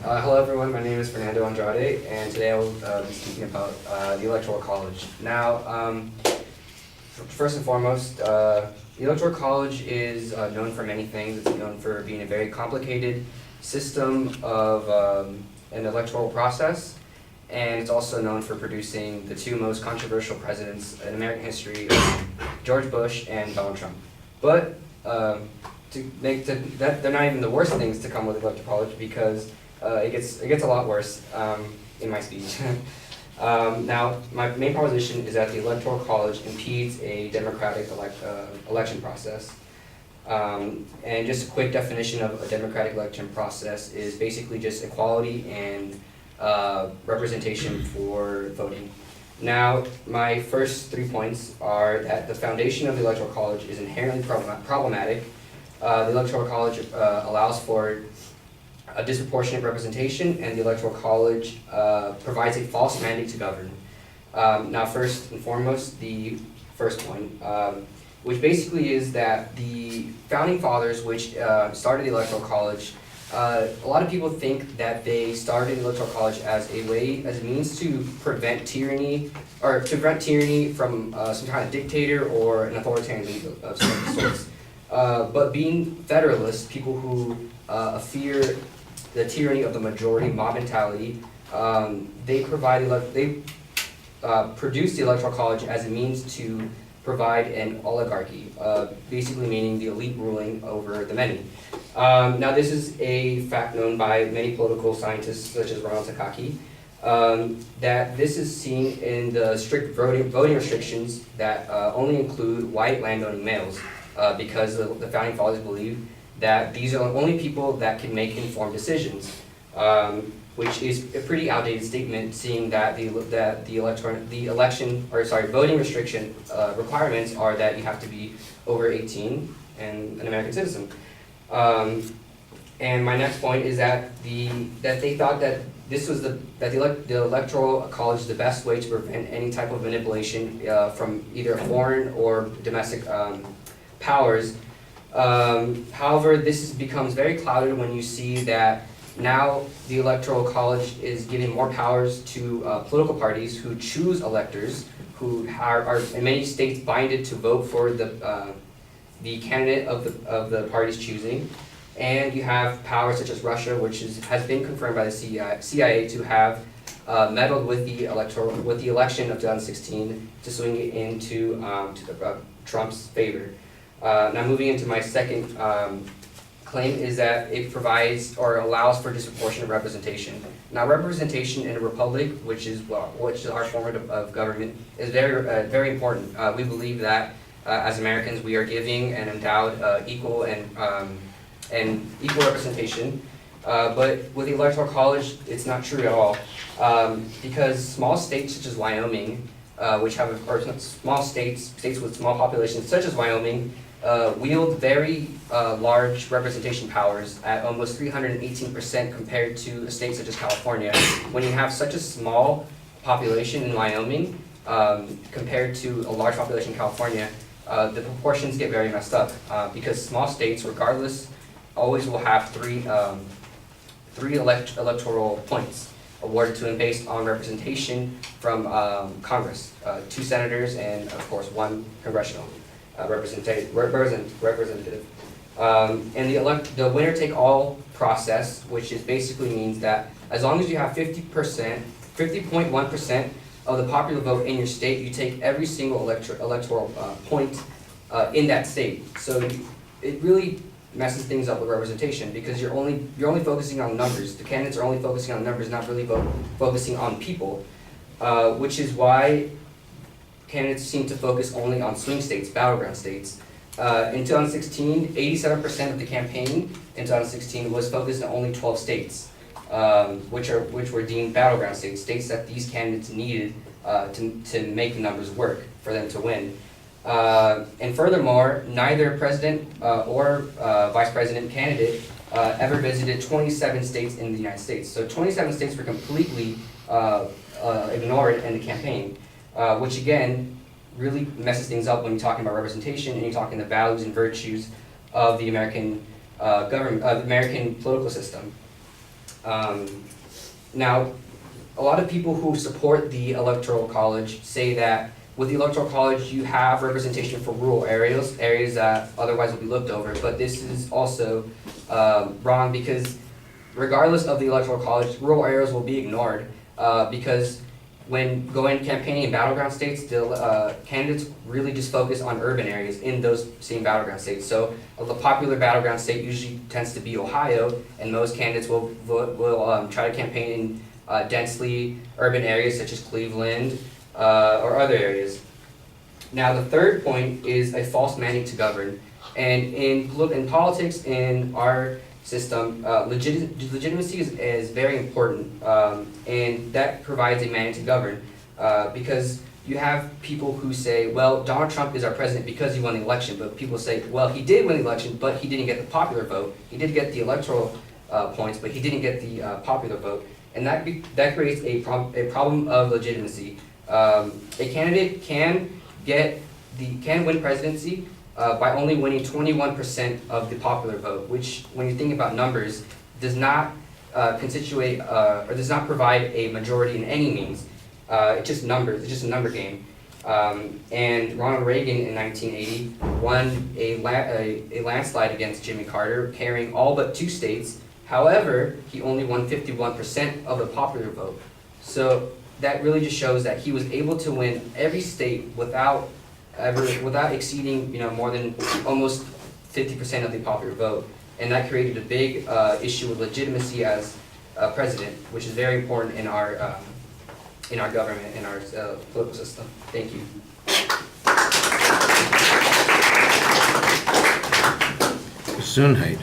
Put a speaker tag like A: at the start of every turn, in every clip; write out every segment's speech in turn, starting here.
A: Hello everyone, my name is Fernando Andrade, and today I will be speaking about the Electoral College. Now, first and foremost, the Electoral College is known for many things. It's known for being a very complicated system of an electoral process, and it's also known for producing the two most controversial presidents in American history, George Bush and Donald Trump. But they're not even the worst things to come with the Electoral College, because it gets a lot worse in my speech. Now, my main proposition is that the Electoral College impedes a democratic election process. And just a quick definition of a democratic election process is basically just equality and representation for voting. Now, my first 3 points are that the foundation of the Electoral College is inherently problematic. The Electoral College allows for a disproportionate representation, and the Electoral College provides a false mandate to govern. Now, first and foremost, the first point, which basically is that the Founding Fathers, which started the Electoral College, a lot of people think that they started the Electoral College as a means to prevent tyranny, or to prevent tyranny from some kind of dictator or an authoritarian leader of some sorts. But being Federalists, people who fear the tyranny of the majority mob mentality, they produced the Electoral College as a means to provide an oligarchy, basically meaning the elite ruling over the many. Now, this is a fact known by many political scientists, such as Nando COF, that this is seen in the strict voting restrictions that only include white landowning males, because the Founding Fathers believed that these are the only people that can make informed decisions, which is a pretty outdated statement, seeing that voting restriction requirements are that you have to be over 18 and an American citizen. And my next point is that they thought that the Electoral College is the best way to prevent any type of manipulation from either foreign or domestic powers. However, this becomes very clouded when you see that now the Electoral College is giving more powers to political parties who choose electors, who are in many states binded to vote for the candidate of the party's choosing. And you have powers such as Russia, which has been confirmed by the CIA to have meddled with the election of 2016 to swing it into Trump's favor. Now, moving into my second claim is that it provides or allows for disproportionate representation. Now, representation in a republic, which is our form of government, is very important. We believe that as Americans, we are giving and endowed equal representation. But with the Electoral College, it's not true at all, because small states such as Wyoming, small states with small populations such as Wyoming, wield very large representation powers at almost 318% compared to a state such as California. When you have such a small population in Wyoming compared to a large population in California, the proportions get very messed up, because small states, regardless, always will have three electoral points awarded to them based on representation from Congress, 2 senators and, of course, 1 congressional representative. And the winner-take-all process, which basically means that as long as you have 50.1% of the popular vote in your state, you take every single electoral point in that state. So it really messes things up with representation, because you're only focusing on numbers. The candidates are only focusing on numbers, not really focusing on people, which is why candidates seem to focus only on swing states, battleground states. In 2016, 87% of the campaign in 2016 was focused on only 12 states, which were deemed battleground states, states that these candidates needed to make the numbers work for them to win. And furthermore, neither president or vice president candidate ever visited 27 states in the United States. So 27 states were completely ignored in the campaign, which again really messes things up when you're talking about representation and you're talking the values and virtues of the American government, of the American political system. Now, a lot of people who support the Electoral College say that with the Electoral College, you have representation for rural areas, areas that otherwise would be looked over. But this is also wrong, because regardless of the Electoral College, rural areas will be ignored because when going campaigning in battleground states, the candidates really just focus on urban areas in those same battleground states. So the popular battleground state usually tends to be Ohio, and most candidates will try to campaign in densely urban areas such as Cleveland or other areas. Now, the third point is a false mandate to govern. And in politics, in our system, legitimacy is very important, and that provides a mandate to govern, because you have people who say, well, Donald Trump is our president because he won the election, but people say, well, he did win the election, but he didn't get the popular vote. He did get the electoral points, but he didn't get the popular vote, and that creates a problem of legitimacy. A candidate can win presidency by only winning 21% of the popular vote, which, when you think about numbers, does not constitute or does not provide a majority in any means. It's just numbers. It's just a number game. And Ronald Reagan in 1980 won a landslide against Jimmy Carter, carrying all but 2 states. However, he only won 51% of the popular vote. So that really just shows that he was able to win every state without exceeding, more than almost 50% of the popular vote, and that created a big issue with legitimacy as president, which is very important in our government, in our political system. Thank you.
B: Gesundheit.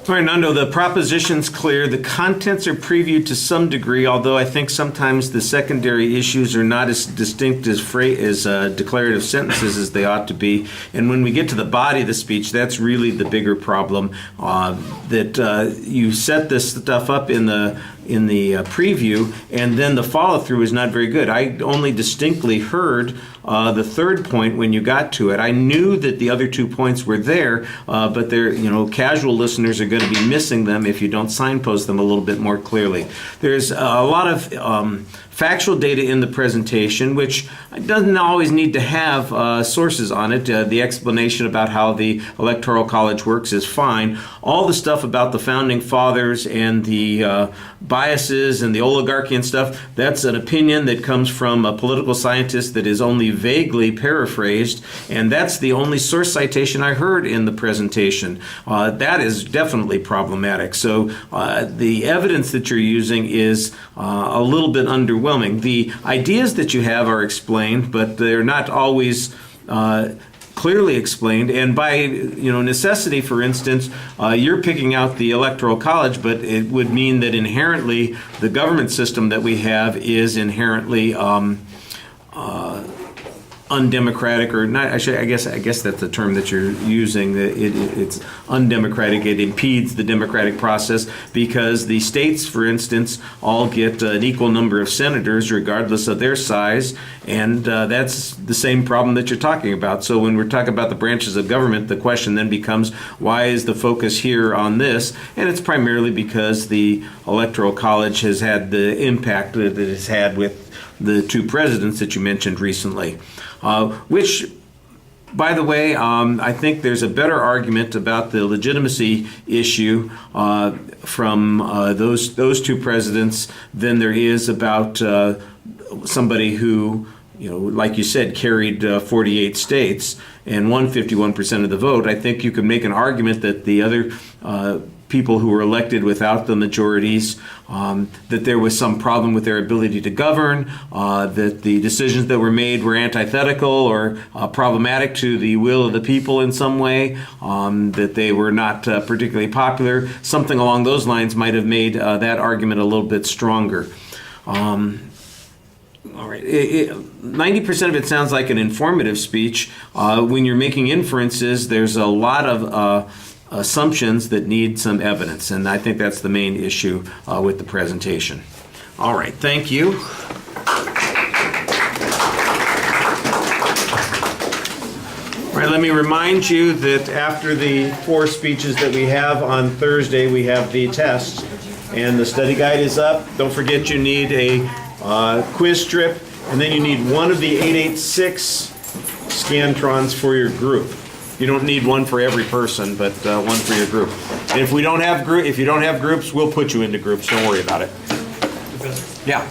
B: All right, Nando, the proposition's clear. The contents are previewed to some degree, although I think sometimes the secondary issues are not as distinct as declarative sentences as they ought to be. And when we get to the body of the speech, that's really the bigger problem, that you set this stuff up in the preview, and then the follow-through is not very good. I only distinctly heard the third point when you got to it. I knew that the other 2 points were there, but they're, casual listeners are going to be missing them if you don't signpost them a little bit more clearly. There's a lot of factual data in the presentation, which doesn't always need to have sources on it. The explanation about how the Electoral College works is fine. All the stuff about the Founding Fathers and the biases and the oligarchy and stuff, that's an opinion that comes from a political scientist that is only vaguely paraphrased, and that's the only source citation I heard in the presentation. That is definitely problematic. So the evidence that you're using is a little bit underwhelming. The ideas that you have are explained, but they're not always clearly explained, and by necessity, for instance, you're picking out the Electoral College, but it would mean that inherently the government system that we have is inherently undemocratic, or not. I guess that's the term that you're using. It's undemocratic. It impedes the democratic process because the states, for instance, all get an equal number of senators regardless of their size, and that's the same problem that you're talking about. So when we're talking about the branches of government, the question then becomes, why is the focus here on this? And it's primarily because the Electoral College has had the impact that it has had with the 2 presidents that you mentioned recently. Which, by the way, I think there's a better argument about the legitimacy issue from those 2 presidents than there is about somebody who, like you said, carried 48 states and won 51% of the vote. I think you could make an argument that the other people who were elected without the majorities, that there was some problem with their ability to govern, that the decisions that were made were antithetical or problematic to the will of the people in some way, that they were not particularly popular. Something along those lines might have made that argument a little bit stronger. All right. 90% of it sounds like an informative speech. When you're making inferences, there's a lot of assumptions that need some evidence, and I think that's the main issue with the presentation. All right. Thank you. All right. Let me remind you that after the 4 speeches that we have on Thursday, we have the test, and the study guide is up. Don't forget you need a quiz strip, and then you need one of the 886 Scantrons for your group. You don't need one for every person, but one for your group. And if you don't have groups, we'll put you into groups. Don't worry about it. Yeah.